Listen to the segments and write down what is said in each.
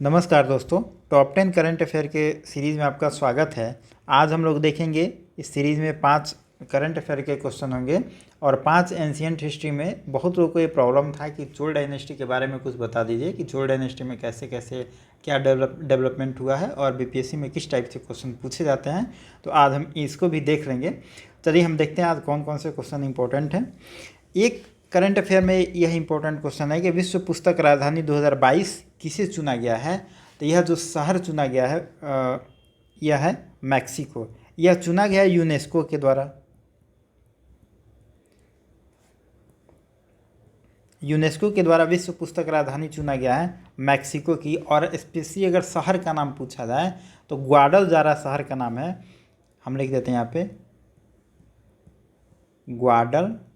नमस्कार दोस्तों, top 10 current affair के सीरीज़ में आपका स्वागत है। आज हम लोग देखेंगे इस सीरीज़ में 5 करंट अफेयर के क्वेश्चन होंगे और 5 एंशियंट हिस्ट्री में बहुत लोगों को ये प्रॉब्लम था कि चोल डायनेस्टी के बारे में कुछ बता दीजिए कि चोल डायनेस्टी में कैसे कैसे क्या डेवलपमेंट हुआ है और बीपीएससी में किस टाइप से क्वेश्चन पूछे जाते हैं। तो आज हम इसको भी देख लेंगे। चलिए हम देखते हैं आज कौन कौन से क्वेश्चन इंपॉर्टेंट हैं। एक करंट अफेयर में यह इंपॉर्टेंट क्वेश्चन है कि विश्व पुस्तक राजधानी 2022 किसे चुना गया है। तो यह जो शहर चुना गया है यह है मैक्सिको। यह चुना गया है यूनेस्को के द्वारा। यूनेस्को के द्वारा विश्व पुस्तक राजधानी चुना गया है मैक्सिको की। और स्पेशली अगर शहर का नाम पूछा जाए तो ग्वाडलजारा शहर का नाम है। हम लिख देते हैं यहाँ पे ग्वाडलजारा,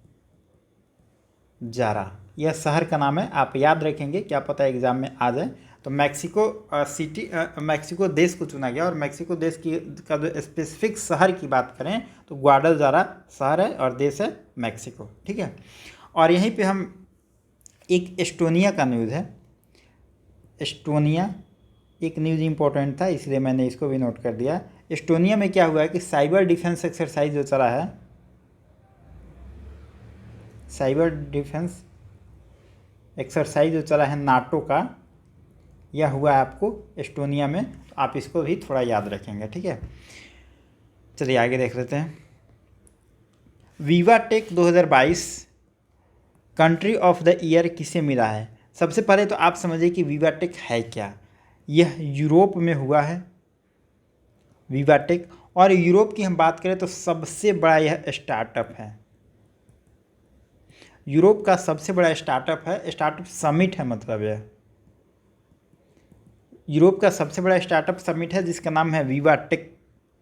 यह शहर का नाम है। आप याद रखेंगे, क्या पता एग्जाम में आ जाए। तो मैक्सिको मैक्सिको देश को चुना गया और मैक्सिको देश की का जो स्पेसिफिक शहर की बात करें तो ग्वाडलजारा शहर है और देश है मैक्सिको। ठीक है। और यहीं पे हम एक एस्टोनिया का न्यूज़ है। एस्टोनिया एक न्यूज़ इंपॉर्टेंट था इसलिए मैंने इसको भी नोट कर दिया। एस्टोनिया में क्या हुआ है कि साइबर डिफेंस एक्सरसाइज जो चला है, साइबर डिफेंस एक्सरसाइज जो चला है नाटो का, यह हुआ है आपको एस्टोनिया में। तो आप इसको भी थोड़ा याद रखेंगे। ठीक है। चलिए आगे देख लेते हैं। VivaTech 2022 country of the year किसे मिला है। सबसे पहले तो आप समझिए कि विवाटेक है क्या। यह यूरोप में हुआ है विवाटेक। और यूरोप की हम बात करें तो सबसे बड़ा यह स्टार्टअप है। यूरोप का सबसे बड़ा स्टार्टअप है। स्टार्टअप समिट है, मतलब यह यूरोप का सबसे बड़ा स्टार्टअप समिट है जिसका नाम है विवाटेक।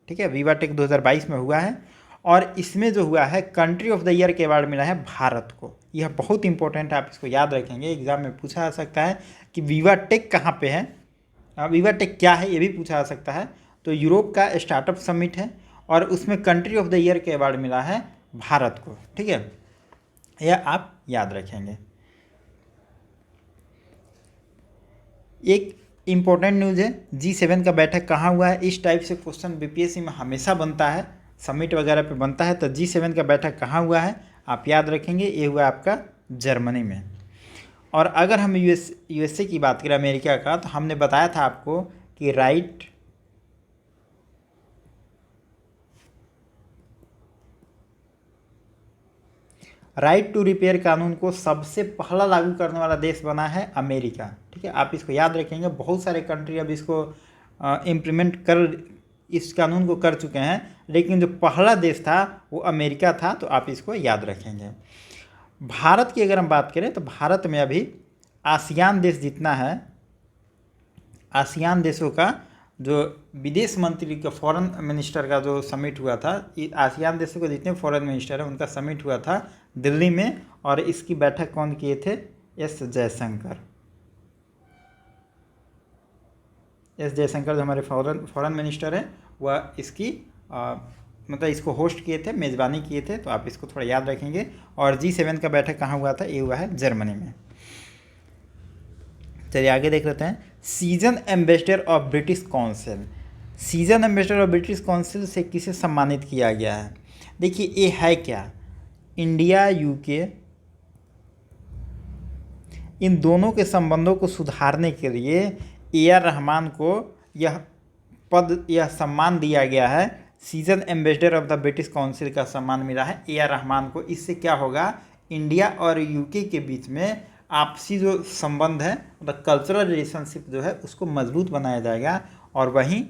ठीक है। विवाटेक 2022 में हुआ है और इसमें जो हुआ है कंट्री ऑफ द ईयर के अवार्ड मिला है भारत को। यह बहुत इंपॉर्टेंट है, आप इसको याद रखेंगे। एग्जाम में पूछा जा सकता है कि विवाटेक कहाँ पे है, विवाटेक क्या है, ये भी पूछा जा सकता है। तो यूरोप का स्टार्टअप समिट है और उसमें कंट्री ऑफ द ईयर के अवार्ड मिला है भारत को। ठीक है, यह आप याद रखेंगे। एक इम्पोर्टेंट न्यूज़ है, G7 का बैठक कहाँ हुआ है। इस टाइप से क्वेश्चन बीपीएससी में हमेशा बनता है, समिट वगैरह पे बनता है। तो G7 का बैठक कहाँ हुआ है आप याद रखेंगे। ये हुआ आपका जर्मनी में। और अगर हम यूएसए की बात करें, अमेरिका का, तो हमने बताया था आपको कि राइट टू रिपेयर कानून को सबसे पहला लागू करने वाला देश बना है अमेरिका। ठीक है, आप इसको याद रखेंगे। बहुत सारे कंट्री अब इसको इम्प्लीमेंट कर इस कानून को कर चुके हैं, लेकिन जो पहला देश था वो अमेरिका था। तो आप इसको याद रखेंगे। भारत की अगर हम बात करें तो भारत में अभी आसियान देश जितना है, आसियान देशों का जो विदेश मंत्री का फॉरेन मिनिस्टर का जो समिट हुआ था, आसियान देशों के जितने फॉरेन मिनिस्टर हैं उनका समिट हुआ था दिल्ली में। और इसकी बैठक कौन किए थे, एस जयशंकर। एस जयशंकर जो हमारे फॉरेन मिनिस्टर हैं वह इसकी मतलब इसको होस्ट किए थे, मेज़बानी किए थे। तो आप इसको थोड़ा याद रखेंगे। और G7 का बैठक कहाँ हुआ था, ये हुआ है जर्मनी में। चलिए आगे देख लेते हैं। Season ambassador of British council, season ambassador of British council से किसे सम्मानित किया गया है। देखिए ये है क्या, इंडिया यूके इन दोनों के संबंधों को सुधारने के लिए AR रहमान को यह सम्मान दिया गया है। Season ambassador of the British council का सम्मान मिला है AR रहमान को। इससे क्या होगा, इंडिया और यूके के बीच में आपसी जो संबंध है, मतलब कल्चरल रिलेशनशिप जो है, उसको मजबूत बनाया जाएगा। और वहीं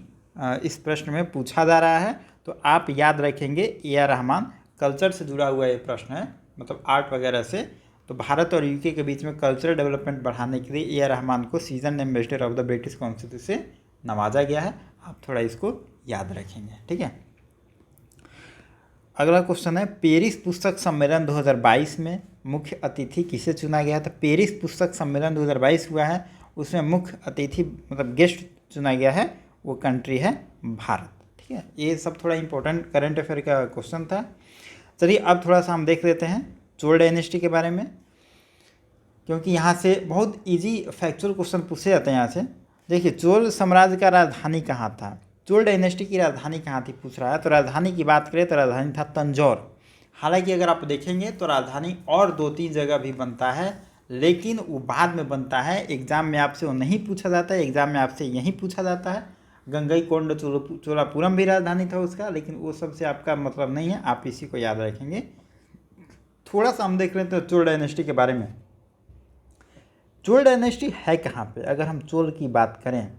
इस प्रश्न में पूछा जा रहा है तो आप याद रखेंगे AR रहमान। कल्चर से जुड़ा हुआ ये प्रश्न है, मतलब आर्ट वगैरह से। तो भारत और यूके के बीच में कल्चरल डेवलपमेंट बढ़ाने के लिए AR रहमान को season ambassador of the British council से नवाजा गया है। आप थोड़ा इसको याद रखेंगे। ठीक है। अगला क्वेश्चन है, पेरिस पुस्तक सम्मेलन 2022 में मुख्य अतिथि किसे चुना गया है। तो पेरिस पुस्तक सम्मेलन 2022 हुआ है, उसमें मुख्य अतिथि मतलब गेस्ट चुना गया है, वो कंट्री है भारत। ठीक है, ये सब थोड़ा इंपॉर्टेंट करंट अफेयर का क्वेश्चन था। चलिए अब थोड़ा सा हम देख लेते हैं चोल डायनेस्टी के बारे में, क्योंकि यहाँ से बहुत इजी फैक्चुअल क्वेश्चन पूछे जाते हैं यहाँ से। देखिए चोल साम्राज्य का राजधानी कहाँ था, चोल डायनेस्टी की राजधानी कहाँ थी पूछ रहा है। तो राजधानी की बात करें तो राजधानी था तंजौर। हालांकि अगर आप देखेंगे तो राजधानी और 2-3 जगह भी बनता है, लेकिन वो बाद में बनता है। एग्जाम में आपसे वो नहीं पूछा जाता है, एग्जाम में आपसे यही पूछा जाता है। गंगईकोंड चोलापुरम भी राजधानी था उसका, लेकिन वो सबसे आपका मतलब नहीं है, आप इसी को याद रखेंगे। थोड़ा सा हम देख लेते हैं चोल डायनेस्टी के बारे में। चोल डायनेस्टी है कहाँ पे, अगर हम चोल की बात करें,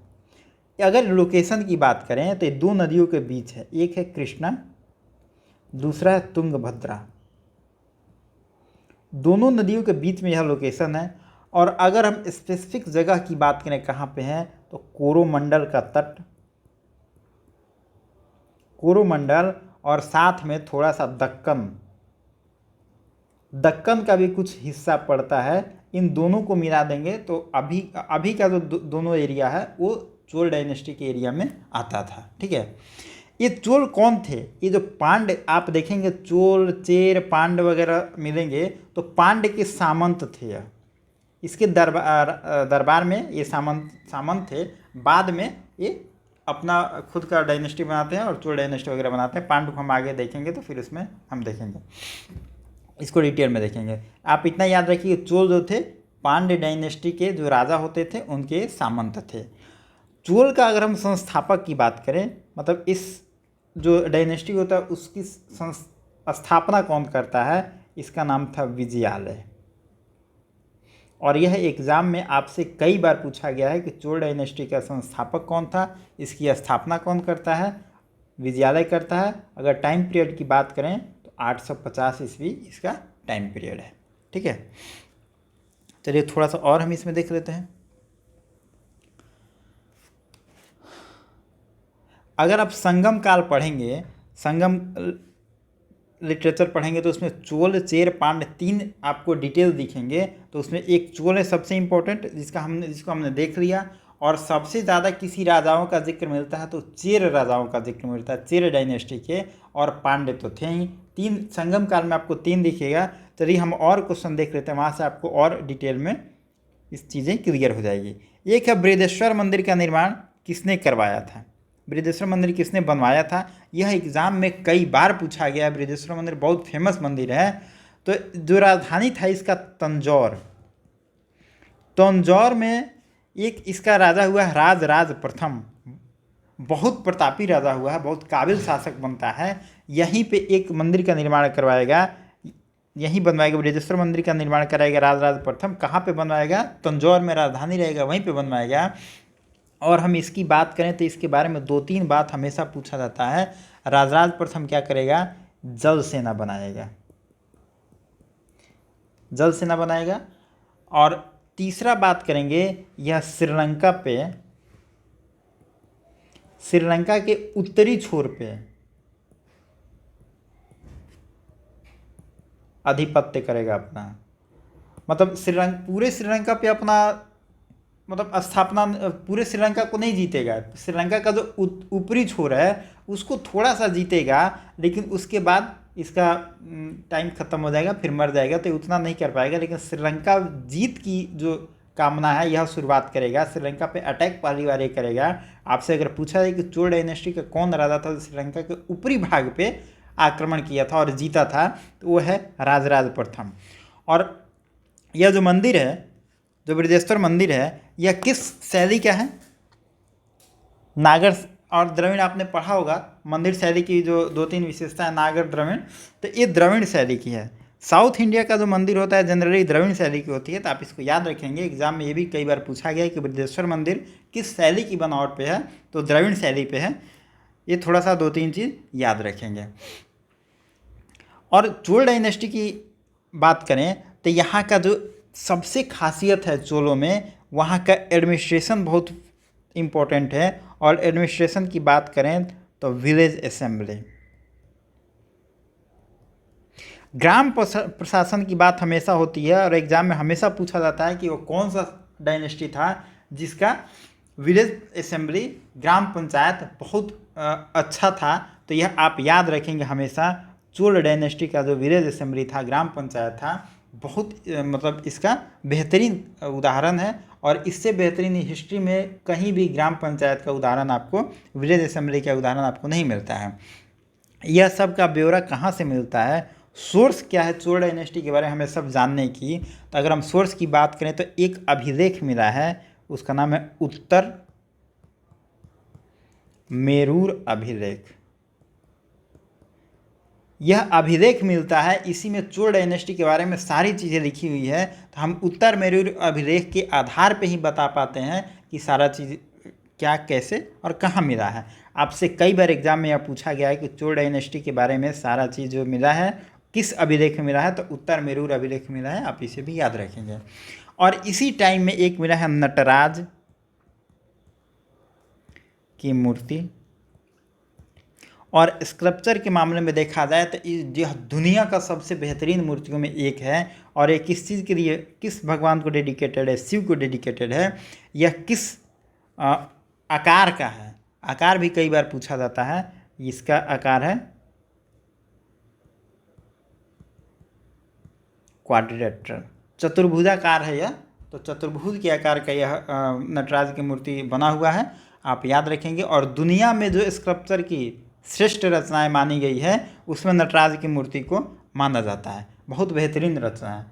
अगर लोकेशन की बात करें तो ये 2 नदियों के बीच है, एक है कृष्णा, दूसरा है तुंगभद्रा। दोनों नदियों के बीच में यह लोकेशन है। और अगर हम स्पेसिफिक जगह की बात करें कहाँ पे है, तो कोरोमंडल का तट, कोरोमंडल और साथ में थोड़ा सा दक्कन, दक्कन का भी कुछ हिस्सा पड़ता है। इन दोनों को मिला देंगे तो अभी का जो दोनों एरिया है वो चोल डायनेस्टी के एरिया में आता था। ठीक है, ये चोल कौन थे, ये जो पांड्य आप देखेंगे चोल चेर पांड्य वगैरह मिलेंगे तो पांड्य के सामंत थे यह। इसके दरबार में ये सामंत थे। बाद में ये अपना खुद का डायनेस्टी बनाते हैं और चोल डायनेस्टी वगैरह बनाते हैं। पांड्य को हम आगे देखेंगे तो फिर उसमें हम देखेंगे, इसको डिटेल में देखेंगे। आप इतना याद रखिए चोल जो थे पांड्य डायनेस्टी के जो राजा होते थे उनके सामंत थे। चोल का अगर हम संस्थापक की बात करें, मतलब इस जो डायनेस्टी होता है उसकी स्थापना कौन करता है, इसका नाम था विजयालय। और यह एग्जाम में आपसे कई बार पूछा गया है कि चोल डायनेस्टी का संस्थापक कौन था, इसकी स्थापना कौन करता है, विजयालय करता है। अगर टाइम पीरियड की बात करें तो 850 ईस्वी इसका टाइम पीरियड है। ठीक है, चलिए थोड़ा सा और हम इसमें देख लेते हैं। अगर आप संगम काल पढ़ेंगे, संगम लिटरेचर पढ़ेंगे तो उसमें चोल चेर पांड्य 3 आपको डिटेल दिखेंगे। तो उसमें एक चोल है सबसे इम्पोर्टेंट, जिसको हमने देख लिया। और सबसे ज़्यादा किसी राजाओं का जिक्र मिलता है तो चेर राजाओं का जिक्र मिलता है, चेर डायनेस्टी के। और पांड्य तो थे ही 3, संगम काल में आपको 3 दिखेगा। चलिए हम और क्वेश्चन देख लेते हैं, वहाँ से आपको और डिटेल में इस चीज़ें क्लियर हो जाएगी। एक है बृहदेश्वर मंदिर का निर्माण किसने करवाया था, बृहदेश्वर मंदिर किसने बनवाया था। यह एग्जाम में कई बार पूछा गया है। बृहदेश्वर मंदिर बहुत फेमस मंदिर है। तो जो राजधानी था इसका तंजौर, तंजौर में एक इसका राजा हुआ है राजराज प्रथम, बहुत प्रतापी राजा हुआ है, बहुत काबिल शासक बनता है। यहीं पे एक मंदिर का निर्माण करवाएगा, यहीं बनवाएगा, बृहदेश्वर मंदिर का निर्माण कराएगा राजराज प्रथम। कहाँ पे बनवाएगा, तंजौर में राजधानी रहेगा वहीं पे बनवाएगा। और हम इसकी बात करें तो इसके बारे में 2-3 बात हमेशा पूछा जाता है। राजराज प्रथम क्या करेगा, जल सेना बनाएगा, जल सेना बनाएगा। और तीसरा बात करेंगे, यह श्रीलंका के उत्तरी छोर पे आधिपत्य करेगा अपना, मतलब पूरे श्रीलंका पे अपना मतलब स्थापना, पूरे श्रीलंका को नहीं जीतेगा। श्रीलंका का जो ऊपरी छोर है उसको थोड़ा सा जीतेगा, लेकिन उसके बाद इसका टाइम खत्म हो जाएगा, फिर मर जाएगा, तो उतना नहीं कर पाएगा। लेकिन श्रीलंका जीत की जो कामना है यह शुरुआत करेगा, श्रीलंका पे अटैक पहली बार ये करेगा। आपसे अगर पूछा जाए कि चोल डायनेस्टी का कौन राजा था श्रीलंका के ऊपरी भाग पे आक्रमण किया था और जीता था, तो वो है राजराज प्रथम। और यह जो मंदिर है, जो बृहदेश्वर मंदिर है, यह किस शैली का है, नागर और द्रविड़ आपने पढ़ा होगा। मंदिर शैली की जो 2-3 विशेषता है, नागर द्रविड़, तो ये द्रविड़ शैली की है। साउथ इंडिया का जो मंदिर होता है जनरली द्रविड़ शैली की होती है। तो आप इसको याद रखेंगे, एग्जाम में ये भी कई बार पूछा गया है कि बृहदेश्वर मंदिर किस शैली की बनावट पे है, तो द्रविड़ शैली पे है। ये थोड़ा सा 2-3 चीज़ याद रखेंगे। और चोल डायनेस्टी की बात करें तो यहाँ का जो सबसे खासियत है चोलों में, वहाँ का एडमिनिस्ट्रेशन बहुत इम्पोर्टेंट है। और एडमिनिस्ट्रेशन की बात करें तो विलेज असेंबली, ग्राम प्रशासन की बात हमेशा होती है। और एग्जाम में हमेशा पूछा जाता है कि वो कौन सा डायनेस्टी था जिसका विलेज असेंबली, ग्राम पंचायत बहुत अच्छा था। तो यह आप याद रखेंगे हमेशा, चोल डायनेस्टी का जो विलेज असेंबली था, ग्राम पंचायत था, बहुत मतलब इसका बेहतरीन उदाहरण है। और इससे बेहतरीन हिस्ट्री में कहीं भी ग्राम पंचायत का उदाहरण आपको, विलेज असेंबली का उदाहरण आपको नहीं मिलता है। यह सब का ब्यौरा कहाँ से मिलता है, सोर्स क्या है चोल डायनेस्टी के बारे में हमें सब जानने की। तो अगर हम सोर्स की बात करें तो एक अभिलेख मिला है, उसका नाम है उत्तर मेरूर अभिलेख। यह अभिलेख मिलता है, इसी में चोल डायनेस्टी के बारे में सारी चीज़ें लिखी हुई है। तो हम उत्तर मेरूर अभिलेख के आधार पे ही बता पाते हैं कि सारा चीज़ क्या, कैसे और कहाँ मिला है। आपसे कई बार एग्जाम में यह पूछा गया है कि चोल डायनेस्टी के बारे में सारा चीज़ जो मिला है किस अभिलेख में मिला है, तो उत्तर मेरूर अभिलेख मिला है, आप इसे भी याद रखेंगे। और इसी टाइम में एक मिला है नटराज की मूर्ति। और स्कल्पचर के मामले में देखा जाए तो यह दुनिया का सबसे बेहतरीन मूर्तियों में एक है। और ये किस चीज़ के लिए, किस भगवान को डेडिकेटेड है, शिव को डेडिकेटेड है। यह किस आकार का है, आकार भी कई बार पूछा जाता है। इसका आकार है क्वाड्रिलेटरल, चतुर्भुजाकार है यह। तो चतुर्भुज के आकार का यह नटराज की मूर्ति बना हुआ है, आप याद रखेंगे। और दुनिया में जो स्कल्पचर की श्रेष्ठ रचनाएं मानी गई है उसमें नटराज की मूर्ति को माना जाता है, बहुत बेहतरीन रचना है।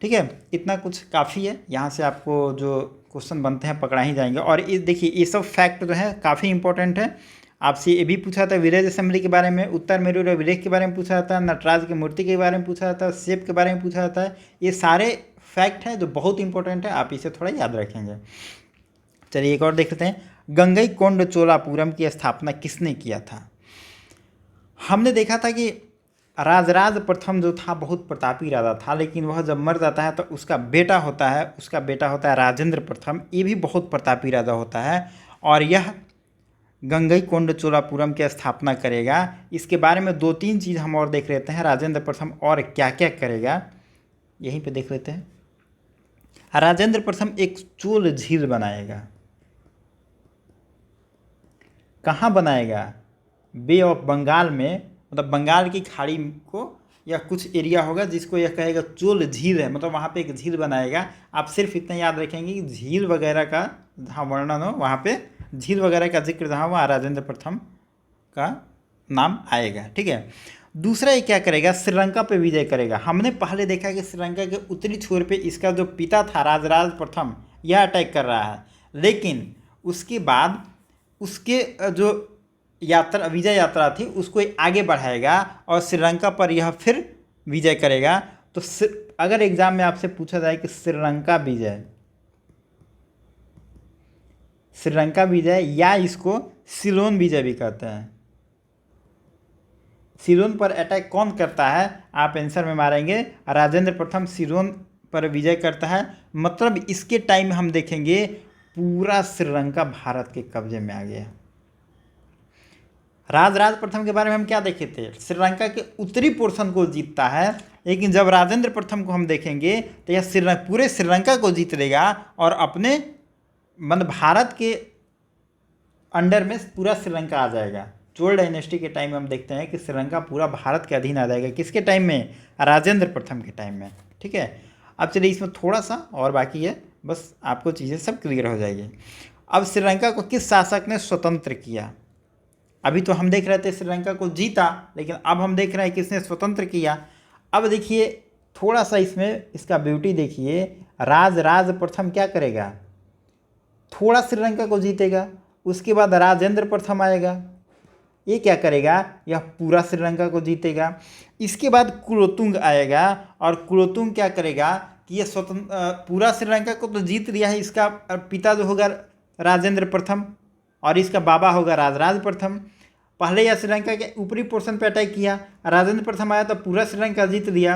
ठीक है, इतना कुछ काफ़ी है, यहाँ से आपको जो क्वेश्चन बनते हैं पकड़ा ही जाएंगे। और ये देखिए, ये सब फैक्ट जो है काफ़ी इंपॉर्टेंट है। आपसे ये भी पूछा था विलेज असेंबली के बारे में, उत्तर मेरूर अभिलेख के बारे में पूछा जाता है, नटराज की मूर्ति के बारे में पूछा जाता है, शेप के बारे में पूछा जाता है। ये सारे फैक्ट हैं जो बहुत इंपॉर्टेंट है, आप इसे थोड़ा याद रखेंगे। चलिए एक और देख लेते हैं, गंगईकोंड चोलापुरम की स्थापना किसने किया था। हमने देखा था कि राजराज प्रथम जो था बहुत प्रतापी राजा था, लेकिन वह जब मर जाता है तो उसका बेटा होता है राजेंद्र प्रथम। ये भी बहुत प्रतापी राजा होता है और यह गंगईकोंड चोलापुरम की स्थापना करेगा। इसके बारे में 2-3 चीज़ हम और देख लेते हैं, राजेंद्र प्रथम और क्या क्या करेगा यहीं पे देख लेते हैं। राजेंद्र प्रथम एक चोल झील बनाएगा। कहाँ बनाएगा, बे ऑफ बंगाल में, मतलब बंगाल की खाड़ी को या कुछ एरिया होगा जिसको यह कहेगा चोल झील है, मतलब वहाँ पे एक झील बनाएगा। आप सिर्फ इतना याद रखेंगे कि झील वगैरह का जहाँ वर्णन हो वहाँ पे झील वगैरह का जिक्र जहाँ वहाँ राजेंद्र प्रथम का नाम आएगा। ठीक है, दूसरा ये क्या करेगा, श्रीलंका पे विजय करेगा। हमने पहले देखा कि श्रीलंका के उत्तरी छोर पे इसका जो पिता था राजराज प्रथम, यह अटैक कर रहा है, लेकिन उसके बाद उसके जो विजय यात्रा थी उसको आगे बढ़ाएगा और श्रीलंका पर यह फिर विजय करेगा। तो अगर एग्जाम में आपसे पूछा जाए कि श्रीलंका विजय या इसको सिलोन विजय भी कहते हैं, सिलोन पर अटैक कौन करता है, आप आंसर में मारेंगे राजेंद्र प्रथम सिलोन पर विजय करता है। मतलब इसके टाइम में हम देखेंगे पूरा श्रीलंका भारत के कब्जे में आ गया। राजराज प्रथम के बारे में हम क्या देखे थे, श्रीलंका के उत्तरी पोर्शन को जीतता है, लेकिन जब राजेंद्र प्रथम को हम देखेंगे तो यह पूरे श्रीलंका को जीत लेगा और अपने मतलब भारत के अंडर में पूरा श्रीलंका आ जाएगा। चोल डायनेस्टी के टाइम में हम देखते हैं कि श्रीलंका पूरा भारत के अधीन आ जाएगा। किसके टाइम में, राजेंद्र प्रथम के टाइम में। ठीक है, अब चलिए इसमें थोड़ा सा और बाकी है, बस आपको चीज़ें सब क्लियर हो जाएगी। अब श्रीलंका को किस शासक ने स्वतंत्र किया। अभी तो हम देख रहे थे श्रीलंका को जीता, लेकिन अब हम देख रहे हैं किसने स्वतंत्र किया। अब देखिए थोड़ा सा इसमें इसका ब्यूटी देखिए, राजराज प्रथम क्या करेगा, थोड़ा श्रीलंका को जीतेगा, उसके बाद राजेंद्र प्रथम आएगा, ये क्या करेगा, यह पूरा श्रीलंका को जीतेगा। इसके बाद कुलोतुंग आएगा और कुलोतुंग क्या करेगा कि यह पूरा श्रीलंका को तो जीत लिया है, इसका पिता जो होगा राजेंद्र प्रथम और इसका बाबा होगा राजराज प्रथम। पहले यह श्रीलंका के ऊपरी पोर्शन पे अटैक किया, राजेंद्र प्रथम आया तो पूरा श्रीलंका जीत लिया,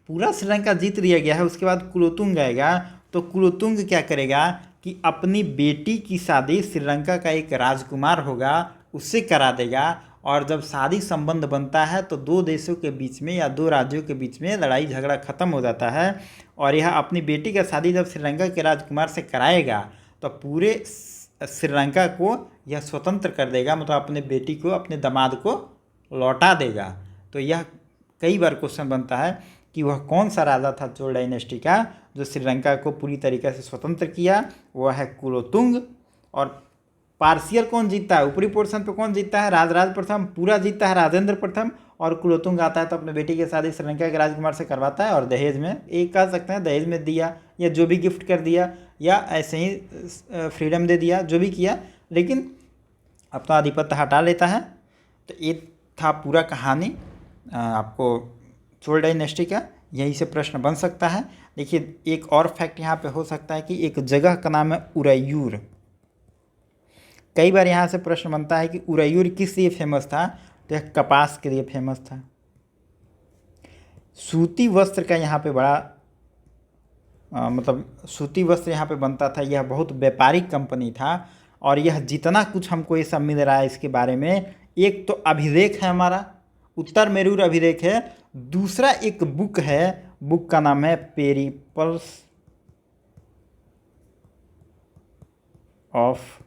पूरा श्रीलंका जीत लिया गया है। उसके बाद कुलोतुंग आएगा, तो कुलोतुंग क्या करेगा कि अपनी बेटी की शादी श्रीलंका का एक राजकुमार होगा उससे करा देगा। और जब शादी संबंध बनता है तो 2 देशों के बीच में या 2 राज्यों के बीच में लड़ाई झगड़ा खत्म हो जाता है। और यह अपनी बेटी का शादी जब श्रीलंका के राजकुमार से कराएगा तो पूरे श्रीलंका को यह स्वतंत्र कर देगा, मतलब अपने बेटी को, अपने दामाद को लौटा देगा। तो यह कई बार क्वेश्चन बनता है कि वह कौन सा राजा था चोल डायनेस्टी का जो श्रीलंका को पूरी तरीके से स्वतंत्र किया। वह है कुलोतुंग। और पार्शियल कौन जीतता है, ऊपरी पोर्शन पे कौन जीतता है, राजराज प्रथम। पूरा जीतता है राजेंद्र प्रथम। और कुलोतुंग आता है तो अपने बेटी की शादी श्रीलंका के राजकुमार से करवाता है और दहेज में, एक कह सकते हैं दहेज में दिया या जो भी गिफ्ट कर दिया या ऐसे ही फ्रीडम दे दिया, जो भी किया, लेकिन अपना आधिपत्य हटा लेता है। तो ये था पूरा कहानी आपको चोल डायनेस्टी का। यही से प्रश्न बन सकता है। देखिए एक और फैक्ट यहाँ पे हो सकता है कि एक जगह का नाम है उरैयूर। कई बार यहाँ से प्रश्न बनता है कि उरैयूर किस लिए फेमस था, तो यह कपास के लिए फेमस था। सूती वस्त्र का यहाँ पे बड़ा मतलब सूती वस्त्र यहाँ पे बनता था। यह बहुत व्यापारिक कंपनी था। और यह जितना कुछ हमको ये सब मिल रहा है इसके बारे में, एक तो अभिलेख है हमारा, उत्तर मेरूर अभिलेख है। दूसरा एक बुक है, बुक का नाम है पेरिपल्स ऑफ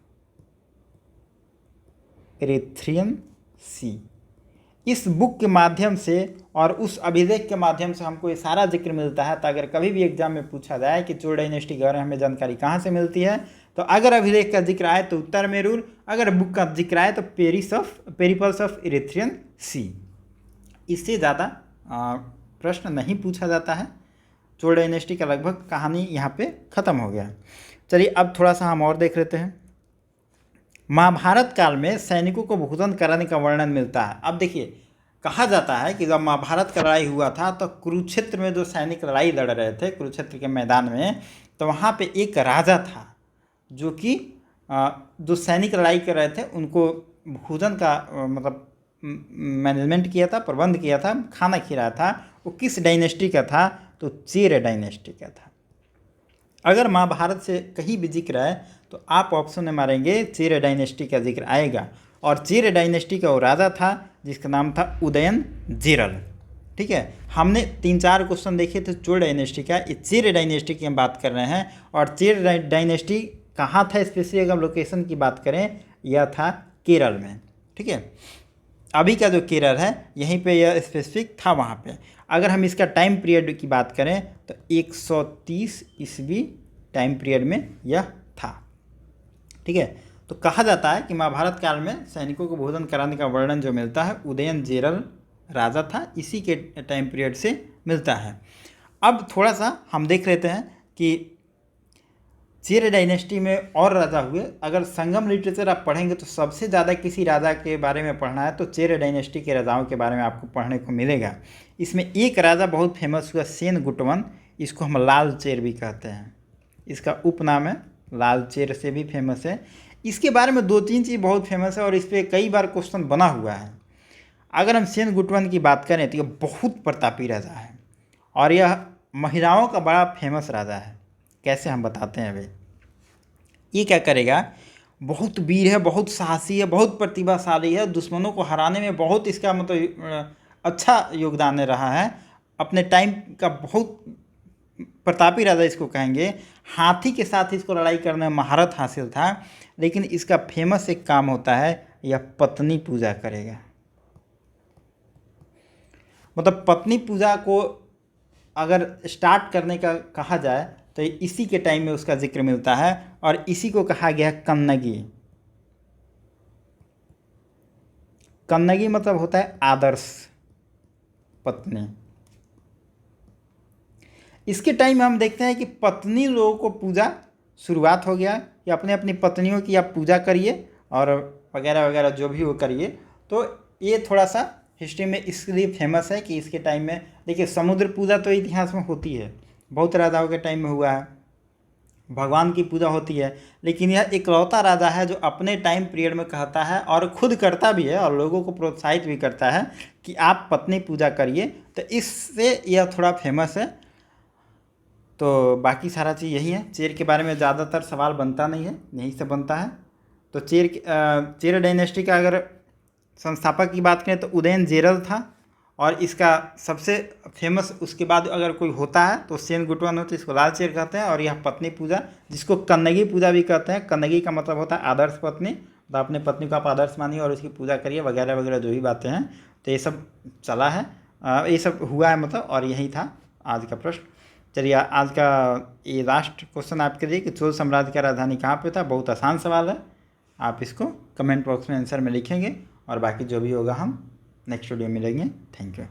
इरिथ्रियन सी। इस बुक के माध्यम से और उस अभिलेख के माध्यम से हमको ये सारा जिक्र मिलता है। तो अगर कभी भी एग्जाम में पूछा जाए कि चोल डायनेस्टी के बारे में हमें जानकारी कहाँ से मिलती है, तो अगर अभिलेख का जिक्र आए तो उत्तर मेरूर, अगर बुक का जिक्र आए तो पेरिपल्स ऑफ इरिथ्रियन सी। इससे ज़्यादा प्रश्न नहीं पूछा जाता है। चोल डायनेस्टी का लगभग कहानी यहाँ पे ख़त्म हो गया। चलिए अब थोड़ा सा हम और देख लेते हैं। महाभारत काल में सैनिकों को भोजन कराने का वर्णन मिलता है। अब देखिए कहा जाता है कि जब महाभारत का लड़ाई हुआ था तो कुरुक्षेत्र में जो सैनिक लड़ाई लड़ रहे थे कुरुक्षेत्र के मैदान में, तो वहाँ पे एक राजा था जो कि जो सैनिक लड़ाई कर रहे थे उनको भोजन का मतलब मैनेजमेंट किया था, प्रबंध किया था, खाना खिलाया था। वो किस डायनेस्टी का था, तो चेर डायनेस्टी का था। अगर महाभारत से कहीं भी जिक्र है तो आप ऑप्शन में मारेंगे चेर डायनेस्टी का जिक्र आएगा। और चेर डायनेस्टी का वो राजा था जिसका नाम था उदयनजेरल। ठीक है, हमने 3-4 क्वेश्चन देखे थे चोल डायनेस्टी का, ये चेर डायनेस्टी की हम बात कर रहे हैं। और चेर डायनेस्टी कहाँ था स्पेशली अगर लोकेशन की बात करें, यह था केरल में। ठीक है, अभी का जो केरल है यहीं पे यह स्पेसिफिक था वहाँ पे। अगर हम इसका टाइम पीरियड की बात करें तो 130 ईस्वी टाइम पीरियड में यह था। ठीक है, तो कहा जाता है कि महाभारत काल में सैनिकों को भोजन कराने का वर्णन जो मिलता है उदयनजेरल राजा था, इसी के टाइम पीरियड से मिलता है। अब थोड़ा सा हम देख लेते हैं कि चेर डायनेस्टी में और राजा हुए। अगर संगम लिटरेचर आप पढ़ेंगे तो सबसे ज़्यादा किसी राजा के बारे में पढ़ना है तो चेर डायनेस्टी के राजाओं के बारे में आपको पढ़ने को मिलेगा। इसमें एक राजा बहुत फेमस हुआ सेनगुटवन, इसको हम लाल चेर भी कहते हैं, इसका उपनाम है लाल चेर से भी फेमस है। इसके बारे में 2-3 चीज़ बहुत फेमस है और इस पर कई बार क्वेश्चन बना हुआ है। अगर हम सेनगुटवन की बात करें तो यह बहुत प्रतापी राजा है और यह महिलाओं का बड़ा फेमस राजा है। कैसे हम बताते हैं अभी। ये क्या करेगा, बहुत वीर है, बहुत साहसी है, बहुत प्रतिभाशाली है, दुश्मनों को हराने में बहुत इसका मतलब अच्छा योगदान रहा है। अपने टाइम का बहुत प्रतापी राजा इसको कहेंगे। हाथी के साथ इसको लड़ाई करने में महारत हासिल था। लेकिन इसका फेमस एक काम होता है, यह पत्नी पूजा करेगा। मतलब पत्नी पूजा को अगर स्टार्ट करने का कहा जाए तो इसी के टाइम में उसका जिक्र मिलता है और इसी को कहा गया है कन्नगी। कन्नगी मतलब होता है आदर्श पत्नी। इसके टाइम में हम देखते हैं कि पत्नी लोगों को पूजा शुरुआत हो गया कि अपने अपनी पत्नियों की आप पूजा करिए और वगैरह वगैरह जो भी वो करिए। तो ये थोड़ा सा हिस्ट्री में इसलिए फेमस है कि इसके टाइम में देखिए समुद्र पूजा तो इतिहास में होती है, बहुत राजाओं के टाइम में हुआ है, भगवान की पूजा होती है। लेकिन यह इकलौता राजा है जो अपने टाइम पीरियड में कहता है और खुद करता भी है और लोगों को प्रोत्साहित भी करता है कि आप पत्नी पूजा करिए। तो इससे यह थोड़ा फेमस है। तो बाकी सारा चीज़ यही है। चेर के बारे में ज़्यादातर सवाल बनता नहीं है, यहीं से बनता है। तो चेर डायनेस्टी का अगर संस्थापक की बात करें तो उदयनजेरल था और इसका सबसे फेमस उसके बाद अगर कोई होता है तो सेनगुटवन होता है, इसको लाल चेर कहते हैं। और यह पत्नी पूजा जिसको कन्नगी पूजा भी कहते हैं, कन्नगी का मतलब होता है आदर्श पत्नी। तो अपने पत्नी को आप आदर्श मानिए और उसकी पूजा करिए वगैरह वगैरह जो भी बातें हैं। तो ये सब चला है ये सब हुआ है मतलब, और यही था आज का प्रश्न। चलिए आज का ये लास्ट क्वेश्चन आपके लिए कि चोल साम्राज्य का राजधानी कहाँ पे था। बहुत आसान सवाल है, आप इसको कमेंट बॉक्स में आंसर में लिखेंगे और बाकी जो भी होगा हम नेक्स्ट वीडियो में मिलेंगे। Thank you.